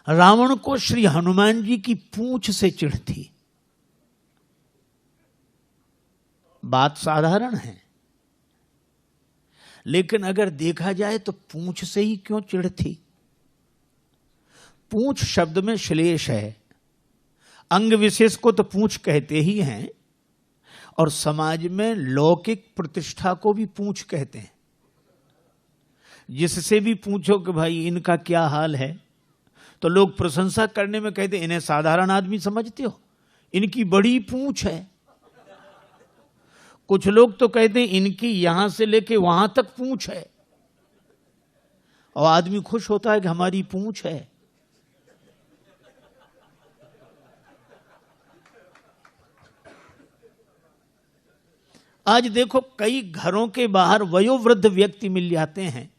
रावण को श्री हनुमान जी की पूंछ से चिढ़ थी। बात साधारण है, लेकिन अगर देखा जाए तो पूंछ से ही क्यों चिढ़ थी? पूंछ शब्द में श्लेष है, अंग विशेष को तो पूंछ कहते ही हैं, और समाज में लौकिक प्रतिष्ठा को भी पूंछ कहते हैं। जिससे भी पूछो कि भाई इनका क्या हाल है, तो लोग प्रशंसा करने में कहते इन्हें साधारण आदमी समझते हो, इनकी बड़ी पूंछ है। कुछ लोग तो कहते हैं इनकी यहां से लेके वहां तक पूंछ है, और आदमी खुश होता है कि हमारी पूंछ है। आज देखो कई घरों के बाहर वयोवृद्ध व्यक्ति मिल जाते हैं,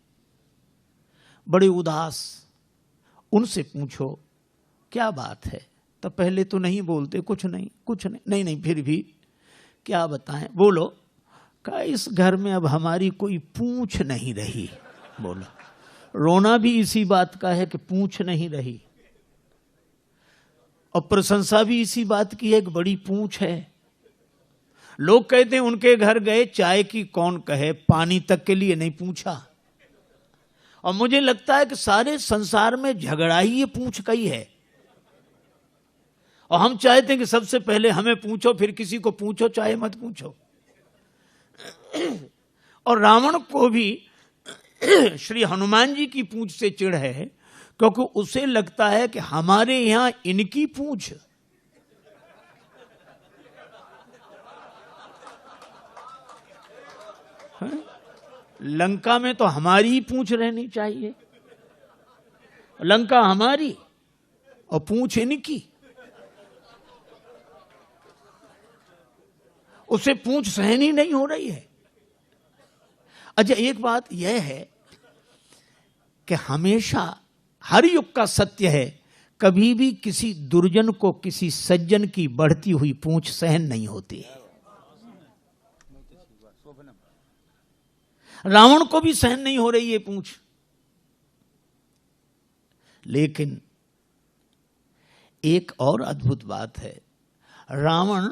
बड़े उदास। उनसे पूछो क्या बात है, तो पहले तो नहीं बोलते, कुछ नहीं नहीं फिर भी क्या बताएं, बोलो। का इस घर में अब हमारी कोई पूंछ नहीं रही। बोलो, रोना भी इसी बात का है कि पूंछ नहीं रही, और प्रशंसा भी इसी बात की है कि बड़ी पूंछ है। लोग कहते हैं उनके घर गए, चाय की कौन कहे, पानी तक के लिए नहीं पूछा। और मुझे लगता है कि सारे संसार में झगड़ा ही ये पूंछ का ही है, और हम चाहते हैं कि सबसे पहले हमें पूछो, फिर किसी को पूछो, चाहे मत पूछो। और रावण को भी श्री हनुमान जी की पूंछ से चिढ़ है, क्योंकि उसे लगता है कि हमारे यहां इनकी पूंछ। लंका में तो हमारी ही पूंछ रहनी चाहिए, लंका हमारी और पूंछ इनकी। उसे पूंछ सहन ही नहीं हो रही है। अच्छा, एक बात यह है कि हमेशा हर युग का सत्य है, कभी भी किसी दुर्जन को किसी सज्जन की बढ़ती हुई पूंछ सहन नहीं होती है। रावण को भी सहन नहीं हो रही ये पूंछ, लेकिन एक और अद्भुत बात है, रावण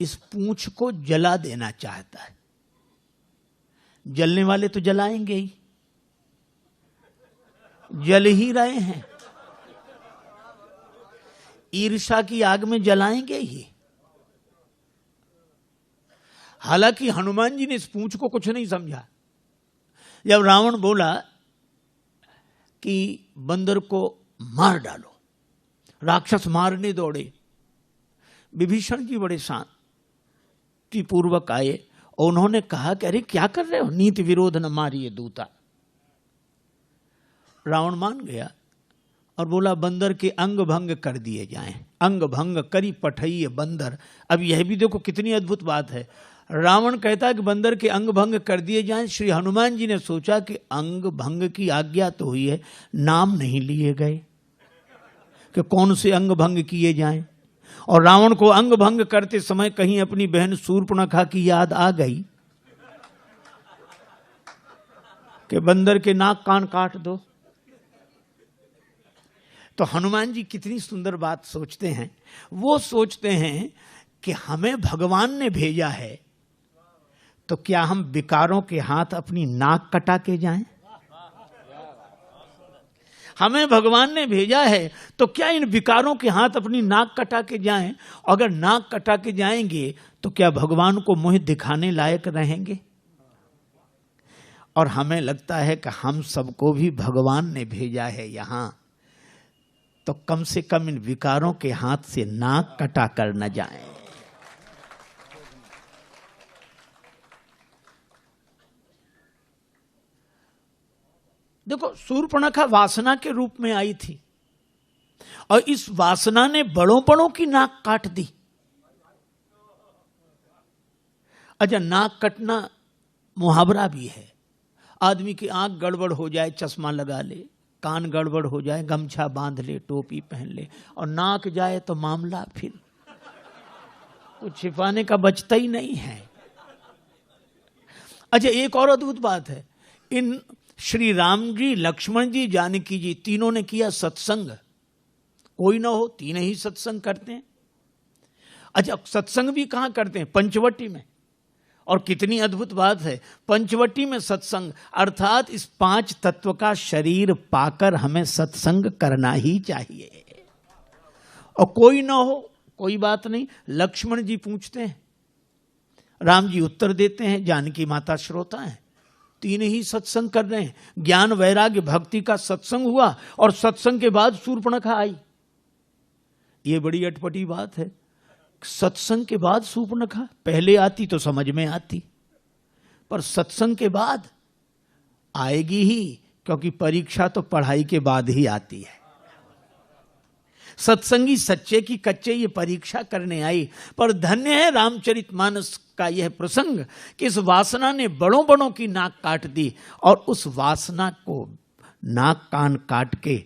इस पूंछ को जला देना चाहता है। जलने वाले तो जलाएंगे ही, जल ही रहे हैं, ईर्ष्या की आग में जलाएंगे ही। हालांकि हनुमान जी ने इस पूंछ को कुछ नहीं समझा। जब रावण बोला कि बंदर को मार डालो, राक्षस मारने दौड़े, विभीषण जी बड़े शांतिपूर्वक आए और उन्होंने कहा कि अरे क्या कर रहे हो, नीति विरोध न मारिए दूता। रावण मान गया और बोला बंदर के अंग भंग कर दिए जाएं। अंग भंग करी पठइये बंदर। अब यह भी देखो कितनी अद्भुत बात है। रावण कहता है कि बंदर के अंग भंग कर दिए जाएं। श्री हनुमान जी ने सोचा कि अंग भंग की आज्ञा तो हुई है, नाम नहीं लिए गए कि कौन से अंग भंग किए जाएं। और रावण को अंग भंग करते समय कहीं अपनी बहन शूर्पणखा की याद आ गई कि बंदर के नाक कान काट दो। तो हनुमान जी कितनी सुंदर बात सोचते हैं। वो सोचते हैं कि हमें भगवान ने भेजा है, तो क्या हम विकारों के हाथ अपनी नाक कटा के जाएं? हमें भगवान ने भेजा है, तो क्या इन विकारों के हाथ अपनी नाक कटा के जाएं? अगर नाक कटा के जाएंगे तो क्या भगवान को मुंह दिखाने लायक रहेंगे? और हमें लगता है कि हम सबको भी भगवान ने भेजा है यहां, तो कम से कम इन विकारों के हाथ से नाक कटा कर न जाएं। देखो, शूर्पणखा वासना के रूप में आई थी और इस वासना ने बड़ों बड़ों की नाक काट दी। अच्छा, नाक कटना मुहावरा भी है। आदमी की आंख गड़बड़ हो जाए, चश्मा लगा ले, कान गड़बड़ हो जाए, गमछा बांध ले, टोपी पहन ले, और नाक जाए तो मामला फिर कुछ छिपाने का बचता ही नहीं है। अच्छा, एक और अद्भुत बात है, इन श्री राम जी, लक्ष्मण जी, जानकी जी तीनों ने किया सत्संग। कोई ना हो, तीनों ही सत्संग करते हैं। अच्छा, सत्संग भी कहां करते हैं? पंचवटी में। और कितनी अद्भुत बात है, पंचवटी में सत्संग, अर्थात इस 5 तत्व का शरीर पाकर हमें सत्संग करना ही चाहिए। और कोई ना हो, कोई बात नहीं, लक्ष्मण जी पूछते हैं, राम जी उत्तर देते हैं, जानकी माता श्रोता हैं, तीन ही सत्संग कर रहे हैं। ज्ञान वैराग्य भक्ति का सत्संग हुआ और सत्संग के बाद शूर्पणखा आई। ये बड़ी अटपटी बात है, सत्संग के बाद शूर्पणखा, पहले आती तो समझ में आती, पर सत्संग के बाद आएगी ही, क्योंकि परीक्षा तो पढ़ाई के बाद ही आती है। सत्संगी सच्चे की कच्चे ये परीक्षा करने आई। पर धन्य है रामचरितमानस का यह प्रसंग कि इस वासना ने बड़ों बड़ों की नाक काट दी और उस वासना को नाक कान काट के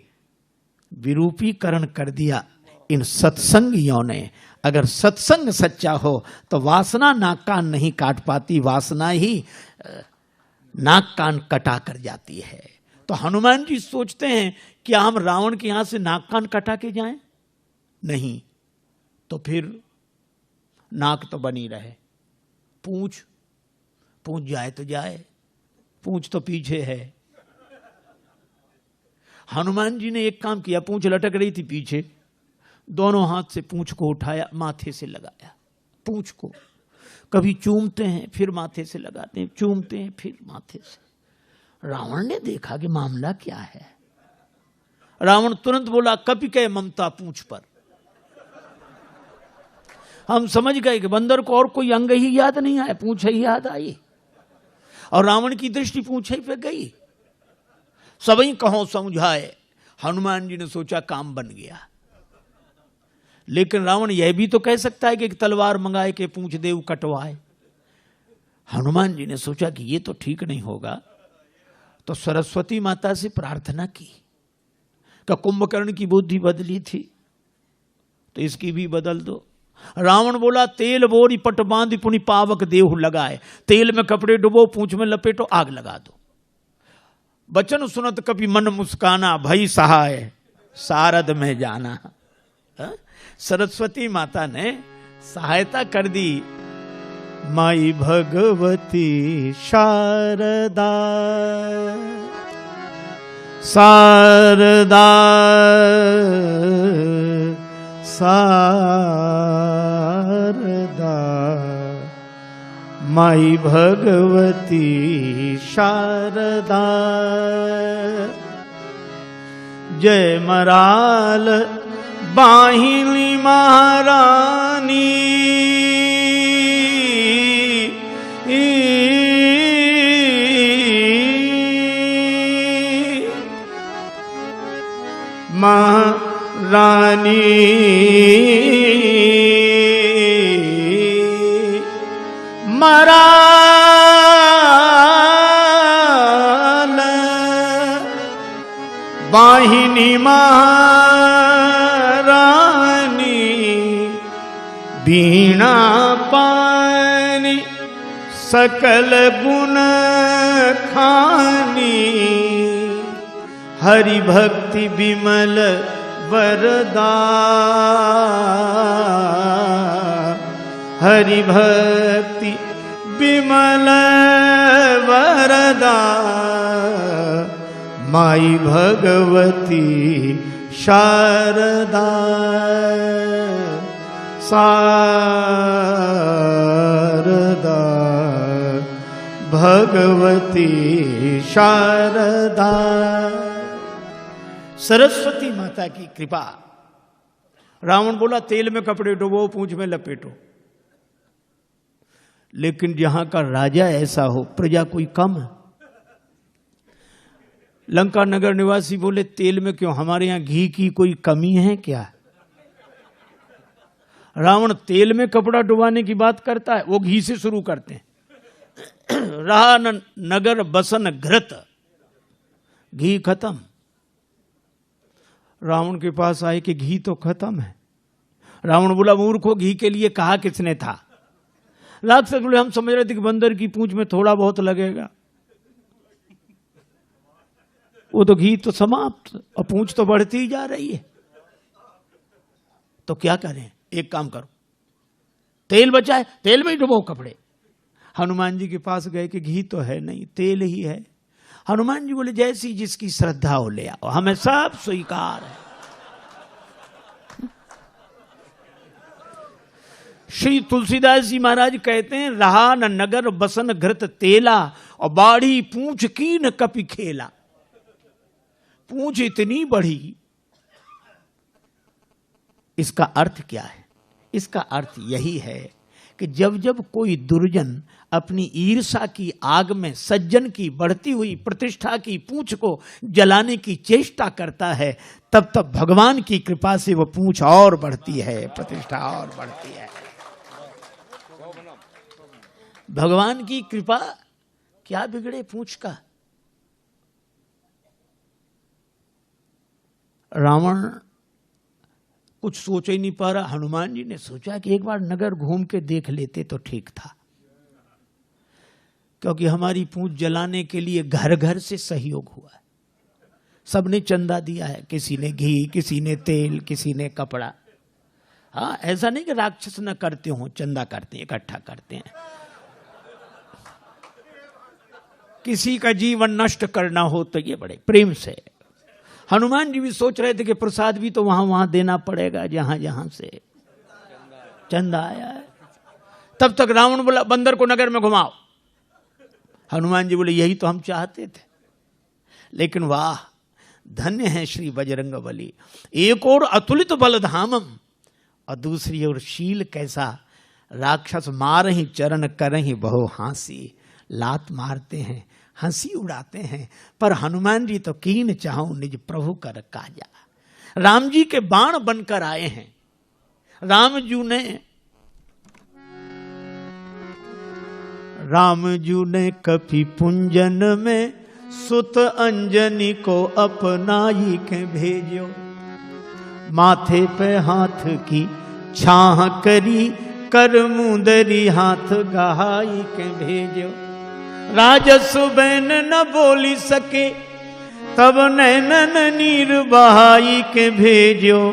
विरूपीकरण कर दिया इन सत्संगियों ने। अगर सत्संग सच्चा हो तो वासना नाक कान नहीं काट पाती, वासना ही नाक कान कटा कर जाती है। तो हनुमान जी सोचते हैं कि हम रावण के यहां से नाक कान कटा के जाएं? नहीं, तो फिर नाक तो बनी रहे, पूंछ जाए तो जाए, पूंछ तो पीछे है। हनुमान जी ने एक काम किया, पूंछ लटक रही थी पीछे, दोनों हाथ से पूंछ को उठाया, माथे से लगाया। पूंछ को कभी चूमते हैं, फिर माथे से लगाते हैं, चूमते हैं, फिर माथे से। रावण ने देखा कि मामला क्या है। रावण तुरंत बोला, कपिके ममता पूंछ पर। हम समझ गए कि बंदर को और कोई अंग ही याद नहीं आया, पूंछ ही याद आई, और रावण की दृष्टि पूंछ ही पे गई। सबई कहो समझाए, हनुमान जी ने सोचा काम बन गया। लेकिन रावण यह भी तो कह सकता है कि एक तलवार मंगाए के पूंछ देव कटवाए। हनुमान जी ने सोचा कि ये तो ठीक नहीं होगा, तो सरस्वती माता से प्रार्थना की कि कुंभकर्ण की बुद्धि बदली थी तो इसकी भी बदल दो। रावण बोला, तेल बोरी पट बांध पुनि पावक देहु लगाए, तेल में कपड़े डुबो, पूंछ में लपेटो, आग लगा दो। बचन सुनत कपि मन मुस्काना, भई सहाय सारद में जाना। सरस्वती माता ने सहायता कर दी। माई भगवती शारदा, शारदा शारदा, माई भगवती शारदा। जय मराल बाहिनी महारानी, महारानी मराल बाहिनी महारानी, बीणा पानी सकल गुण खानी, हरि भक्ति विमल वरदा, हरि भक्ति विमल वरदा, माई भगवती शारदा, शारदा भगवती शारदा। सरस्वती माता की कृपा। रावण बोला, तेल में कपड़े डुबो, पूंछ में लपेटो। लेकिन जहां का राजा ऐसा हो, प्रजा कोई कम है। लंका नगर निवासी बोले, तेल में क्यों, हमारे यहां घी की कोई कमी है क्या? रावण तेल में कपड़ा डुबाने की बात करता है, वो घी से शुरू करते हैं। रहा न नगर बसन घृत, घी खत्म। रावण के पास आए कि घी तो खत्म है। रावण बोला, मूर्खो, घी के लिए कहा किसने था? राक्षस बोले, हम समझ रहे थे कि बंदर की पूंछ में थोड़ा बहुत लगेगा। वो तो घी तो समाप्त और पूंछ तो बढ़ती ही जा रही है। तो क्या करें? एक काम करो, तेल बचा है, तेल में ही डुबो कपड़े। हनुमान जी के पास गए कि घी तो है नहीं, तेल ही है। हनुमान जी बोले जैसी जिसकी श्रद्धा हो ले आओ, हमें सब स्वीकार है। श्री तुलसीदास जी महाराज कहते हैं, रहा न नगर बसन घृत तेला, और बाढ़ी पूंछ की न कपि खेला। पूंछ इतनी बढ़ी, इसका अर्थ क्या है? इसका अर्थ यही है कि जब जब कोई दुर्जन अपनी ईर्षा की आग में सज्जन की बढ़ती हुई प्रतिष्ठा की पूंछ को जलाने की चेष्टा करता है, तब तब भगवान की कृपा से वो पूंछ और बढ़ती है, प्रतिष्ठा और बढ़ती है। भगवान की कृपा, क्या बिगड़े पूंछ का? रावण कुछ सोच ही नहीं पा रहा। हनुमान जी ने सोचा कि एक बार नगर घूम के देख लेते तो ठीक था, क्योंकि हमारी पूंछ जलाने के लिए घर घर से सहयोग हुआ है। सबने चंदा दिया है, किसी ने घी, किसी ने तेल, किसी ने कपड़ा। हाँ, ऐसा नहीं कि राक्षस न करते हो, चंदा करते हैं, इकट्ठा करते हैं। किसी का जीवन नष्ट करना हो तो ये बड़े प्रेम से। हनुमान जी भी सोच रहे थे कि प्रसाद भी तो वहां देना पड़ेगा जहां जहां से चंदा आया है। तब तक रावण बोला बंदर को नगर में घुमाओ। हनुमान जी बोले यही तो हम चाहते थे, लेकिन वाह, धन्य है श्री बजरंगबली। एक और अतुलित बलधामम, और दूसरी ओर शील कैसा। राक्षस मारहि चरण करहि बहु हांसी। लात मारते हैं, हंसी उड़ाते हैं, पर हनुमान जी तो कीन चाहूं निज प्रभु कर काजा। राम जी के बाण बनकर आए हैं। राम जू ने कपि पुंजन में सुत अंजनी को अपनाई के भेजो। माथे पे हाथ की छाह करी, कर मुंदरी हाथ गहाई के भेजो। राजस बैन न बोली सके, तब नैनन नीर बहाई के भेजो।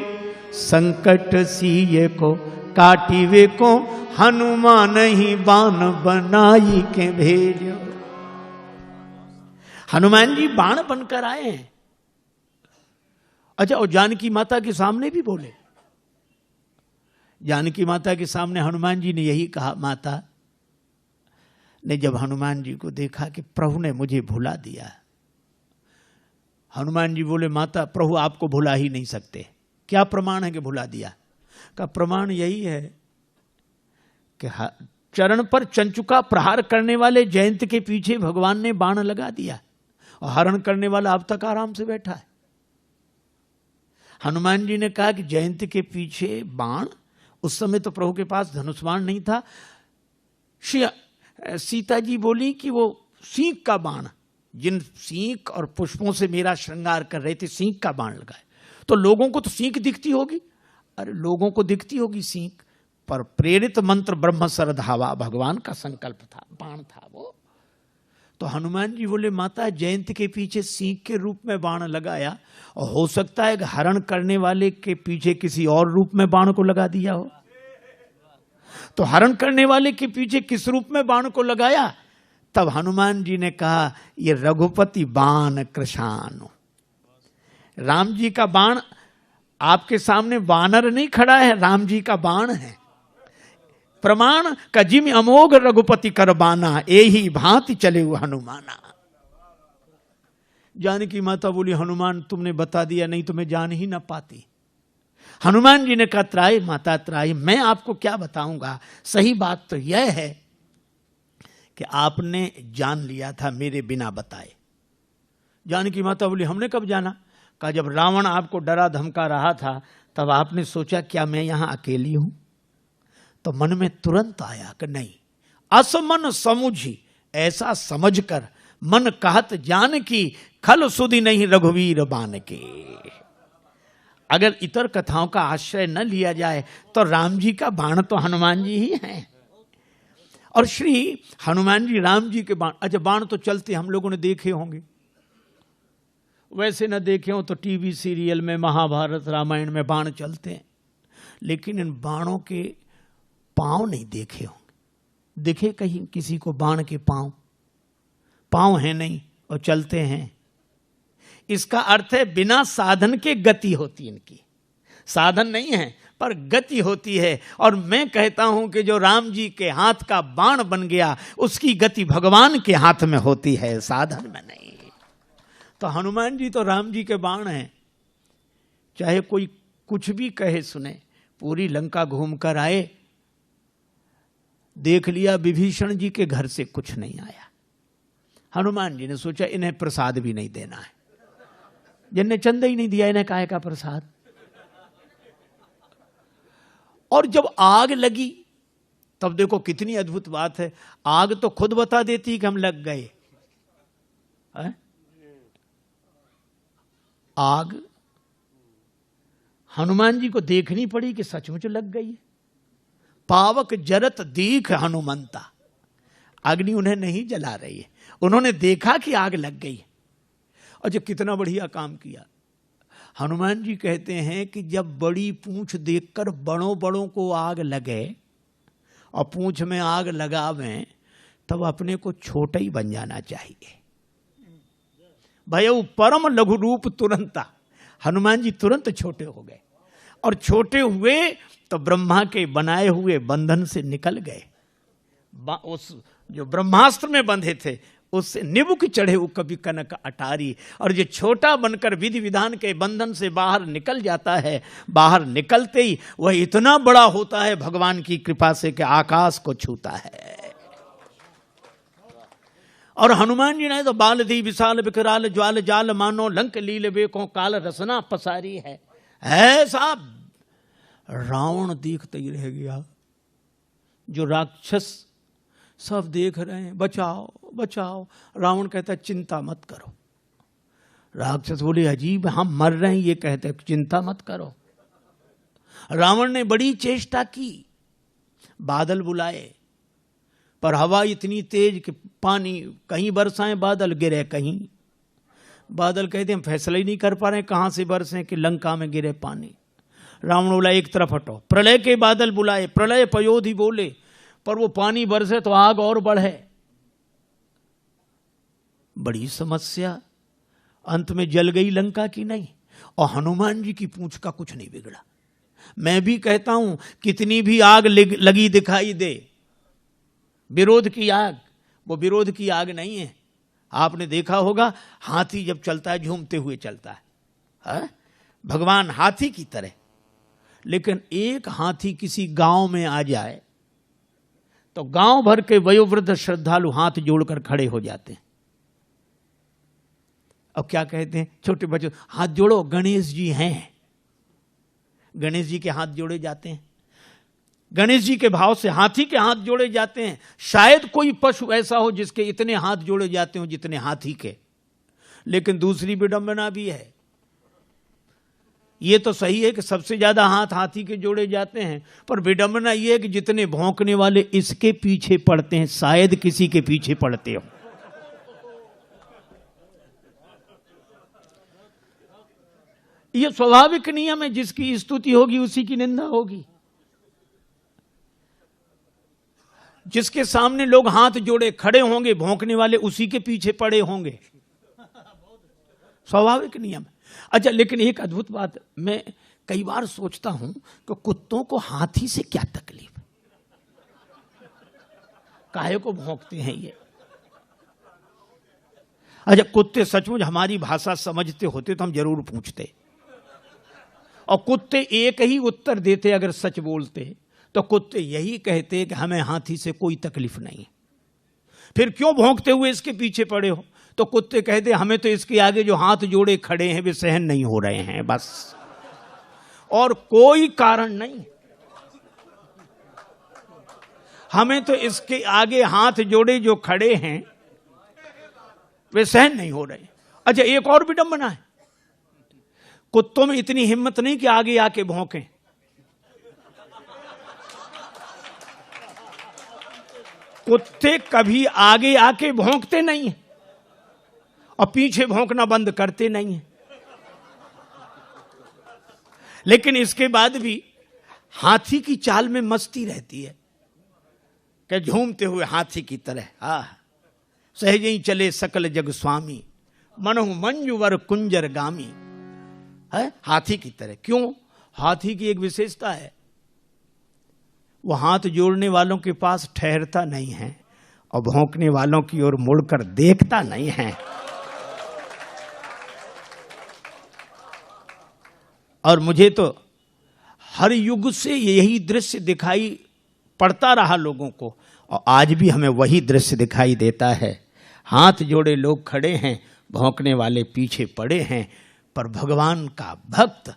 संकट सीए को काटिवे को, हनुमान ही बाण बनाई के भेजो। हनुमान जी बाण बनकर आए हैं। अच्छा, और जानकी माता के सामने भी बोले। जानकी माता के सामने हनुमान जी ने यही कहा। माता ने जब हनुमान जी को देखा कि प्रभु ने मुझे भुला दिया, हनुमान जी बोले माता, प्रभु आपको भुला ही नहीं सकते। क्या प्रमाण है कि भुला दिया? का प्रमाण यही है कि चरण पर चंचुका प्रहार करने वाले जयंत के पीछे भगवान ने बाण लगा दिया, और हरण करने वाला अब तक आराम से बैठा है। हनुमान जी ने कहा कि जयंत के पीछे बाण, उस समय तो प्रभु के पास धनुष बाण नहीं था। सीता जी बोली कि वो सींक का बाण, जिन सींक और पुष्पों से मेरा श्रृंगार कर रहे थे, सींक का बाण लगाए। तो लोगों को तो सींक दिखती होगी। अरे लोगों को दिखती होगी सींक, पर प्रेरित मंत्र ब्रह्म सरधावा, भगवान का संकल्प था, बाण था वो। तो हनुमान जी बोले माता, जयंत के पीछे सींक के रूप में बाण लगाया, और हो सकता है कि हरण करने वाले के पीछे किसी और रूप में बाण को लगा दिया हो। तो हरण करने वाले के पीछे किस रूप में बाण को लगाया? तब हनुमान जी ने कहा, ये रघुपति बाण कृशानु। राम जी का बाण आपके सामने वानर नहीं खड़ा है, राम जी का बाण है। प्रमाण का जिम अमोघ रघुपति कर बाना, एही भांति चले हुए हनुमाना। जानकी माता बोली हनुमान तुमने बता दिया, नहीं तो मैं जान ही ना पाती। हनुमान जी ने कहा त्राहि माता त्राहि, मैं आपको क्या बताऊंगा। सही बात तो यह है कि आपने जान लिया था मेरे बिना बताए। जानकी माता बोली हमने कब जाना? कहा जब रावण आपको डरा धमका रहा था, तब आपने सोचा क्या मैं यहां अकेली हूं? तो मन में तुरंत आया कि नहीं, असमन समुझी, ऐसा समझकर मन कहत जान की, खल सुधि नहीं रघुवीर बान के। अगर इतर कथाओं का आश्रय न लिया जाए तो राम जी का बाण तो हनुमान जी ही हैं। और श्री हनुमान जी राम जी के बाण, अच्छा बाण तो चलते हम लोगों ने देखे होंगे, वैसे न देखे हो तो टीवी सीरियल में, महाभारत रामायण में बाण चलते हैं, लेकिन इन बाणों के पांव नहीं देखे होंगे। दिखे कहीं किसी को बाण के पांव? पांव है नहीं और चलते हैं। इसका अर्थ है बिना साधन के गति होती इनकी। साधन नहीं है पर गति होती है। और मैं कहता हूं कि जो राम जी के हाथ का बाण बन गया, उसकी गति भगवान के हाथ में होती है, साधन में नहीं। तो हनुमान जी तो राम जी के बाण हैं। चाहे कोई कुछ भी कहे सुने। पूरी लंका घूम कर आए, देख लिया विभीषण जी के घर से कुछ नहीं आया। हनुमान जी ने सोचा इन्हें प्रसाद भी नहीं देना है, जिनने चंदा ही नहीं दिया इन्हें काहे का प्रसाद। और जब आग लगी तब देखो कितनी अद्भुत बात है, आग तो खुद बता देती कि हम लग गए। आग हनुमान जी को देखनी पड़ी कि सचमुच लग गई। पावक जरत दीख हनुमंता, अग्नि उन्हें नहीं जला रही है, उन्होंने देखा कि आग लग गई। और जो कितना बढ़िया काम किया। हनुमान जी कहते हैं कि जब बड़ी पूंछ देखकर बड़ों बड़ों को आग लगे और पूंछ में आग लगावें, तब अपने को छोटा ही बन जाना चाहिए। भयउ परम लघु रूप तुरंता, हनुमान जी तुरंत छोटे हो गए। और छोटे हुए तो ब्रह्मा के बनाए हुए बंधन से निकल गए। उस जो ब्रह्मास्त्र में बंधे थे उससे निबुक चढ़े वो कभी कनक अटारी। और जो छोटा बनकर विधि विधान के बंधन से बाहर निकल जाता है, बाहर निकलते ही वह इतना बड़ा होता है भगवान की कृपा से कि आकाश को छूता है। और हनुमान जी ने तो बाल दी विशाल विकराल ज्वाल जाल, मानो लंक लील बेको काल रसना पसारी है। ऐसा रावण देखते ही रह गया। जो राक्षस सब देख रहे हैं, बचाओ बचाओ। रावण कहता है चिंता मत करो। राक्षस बोले अजीब, हम मर रहे हैं ये कहते चिंता मत करो। रावण ने बड़ी चेष्टा की, बादल बुलाए, पर हवा इतनी तेज कि पानी कहीं बरसाएं, बादल गिरे कहीं। बादल कहते हम फैसला ही नहीं कर पा रहे कहां से बरसें कि लंका में गिरे पानी। रावण बोला एक तरफ हटो। प्रलय के बादल बुलाए, प्रलय पयोधि बोले, पर वो पानी बरसे तो आग और बढ़े। बड़ी समस्या। अंत में जल गई लंका की नहीं। और हनुमान जी की पूंछ का कुछ नहीं बिगड़ा। मैं भी कहता हूं कितनी भी आग लगी दिखाई दे, विरोध की आग, वो विरोध की आग नहीं है। आपने देखा होगा हाथी जब चलता है झूमते हुए चलता है, भगवान हाथी की तरह। लेकिन एक हाथी किसी गांव में आ जाए तो गांव भर के वयोवृद्ध श्रद्धालु हाथ जोड़कर खड़े हो जाते हैं। अब क्या कहते हैं छोटे बच्चों, हाथ जोड़ो, गणेश जी हैं। गणेश जी के हाथ जोड़े जाते हैं। गणेश जी के भाव से हाथी के हाथ जोड़े जाते हैं। शायद कोई पशु ऐसा हो जिसके इतने हाथ जोड़े जाते हो जितने हाथी के। लेकिन दूसरी विडंबना भी है। ये तो सही है कि सबसे ज्यादा हाथ हाथी के जोड़े जाते हैं, पर विडंबना यह है कि जितने भौंकने वाले इसके पीछे पड़ते हैं, शायद किसी के पीछे पड़ते हो। यह स्वाभाविक नियम है, जिसकी स्तुति होगी उसी की निंदा होगी। जिसके सामने लोग हाथ जोड़े खड़े होंगे, भौंकने वाले उसी के पीछे पड़े होंगे। स्वाभाविक नियम। अच्छा, लेकिन एक अद्भुत बात मैं कई बार सोचता हूं कि कुत्तों को हाथी से क्या तकलीफ, काहे को भौंकते हैं ये। अच्छा, कुत्ते सचमुच हमारी भाषा समझते होते तो हम जरूर पूछते। और कुत्ते एक ही उत्तर देते अगर सच बोलते, तो कुत्ते यही कहते कि हमें हाथी से कोई तकलीफ नहीं। फिर क्यों भौंकते हुए इसके पीछे पड़े हो? तो कुत्ते कहते हमें तो इसके आगे जो हाथ जोड़े खड़े हैं वे सहन नहीं हो रहे हैं, बस, और कोई कारण नहीं। हमें तो इसके आगे हाथ जोड़े जो खड़े हैं वे सहन नहीं हो रहे। अच्छा, एक और विडंबना है, कुत्तों में इतनी हिम्मत नहीं कि आगे आके भौंकें। कुत्ते कभी आगे आके भौंकते नहीं, और पीछे भौंकना बंद करते नहीं है। लेकिन इसके बाद भी हाथी की चाल में मस्ती रहती है कि झूमते हुए हाथी की तरह सहज ही चले सकल जग स्वामी, मनहु मंजुवर कुंजर गामी। है हाथी की तरह। क्यों? हाथी की एक विशेषता है, वो हाथ जोड़ने वालों के पास ठहरता नहीं है और भौंकने वालों की ओर मुड़कर देखता नहीं है। और मुझे तो हर युग से यही दृश्य दिखाई पड़ता रहा लोगों को, और आज भी हमें वही दृश्य दिखाई देता है। हाथ जोड़े लोग खड़े हैं, भौंकने वाले पीछे पड़े हैं, पर भगवान का भक्त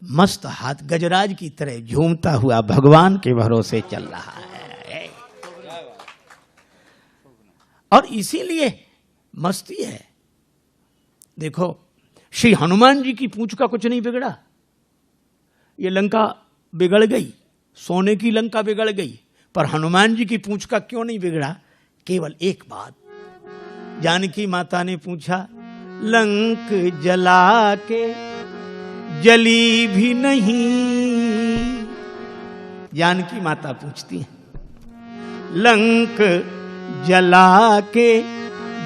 मस्त हाथ गजराज की तरह झूमता हुआ भगवान के भरोसे चल रहा है। और इसीलिए मस्ती है। देखो, श्री हनुमान जी की पूंछ का कुछ नहीं बिगड़ा। ये लंका बिगड़ गई, सोने की लंका बिगड़ गई, पर हनुमान जी की पूंछ का क्यों नहीं बिगड़ा? केवल एक बात। जानकी माता ने पूछा, लंक जला के जली भी नहीं। जानकी माता पूछती है, लंक जला के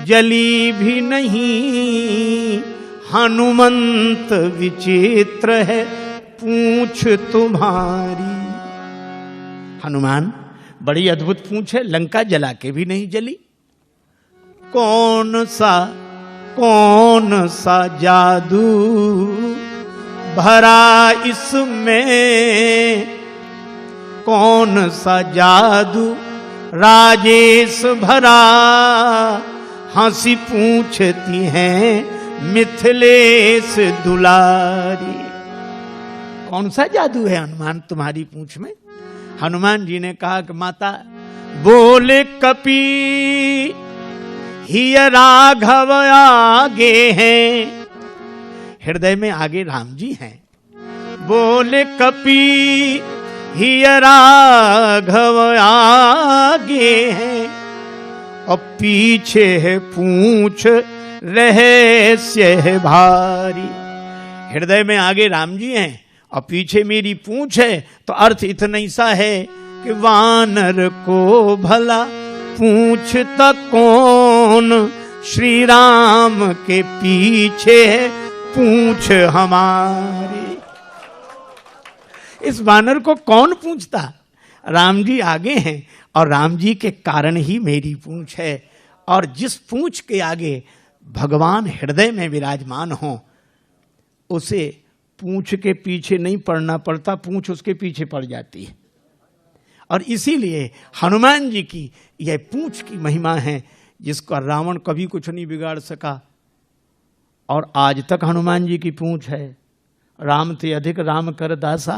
जली भी नहीं, हनुमंत विचित्र है पूंछ तुम्हारी। हनुमान, बड़ी अद्भुत पूंछ है, लंका जला के भी नहीं जली। कौन सा जादू भरा इसमें, कौन सा जादू राजेश भरा, हंसी पूछती हैं मिथिलेश दुलारी। कौन सा जादू है हनुमान तुम्हारी पूंछ में? हनुमान जी ने कहा कि माता, बोले कपी ही राघव आगे हैं। हृदय में आगे राम जी हैं। बोले कपी ही राघव आगे हैं, और पीछे है पूंछ रहस्य है भारी। हृदय में आगे राम जी हैं और पीछे मेरी पूंछ है, तो अर्थ इतना ही सा है कि वानर को भला पूछता कौन, श्री राम के पीछे है पूंछ हमारी। इस वानर को कौन पूछता? राम जी आगे हैं और राम जी के कारण ही मेरी पूंछ है। और जिस पूंछ के आगे भगवान हृदय में विराजमान हो, उसे पूंछ के पीछे नहीं पड़ना पड़ता, पूंछ उसके पीछे पड़ जाती है। और इसीलिए हनुमान जी की यह पूंछ की महिमा है, जिसका रावण कभी कुछ नहीं बिगाड़ सका। और आज तक हनुमान जी की पूंछ है। राम ते अधिक राम कर दासा।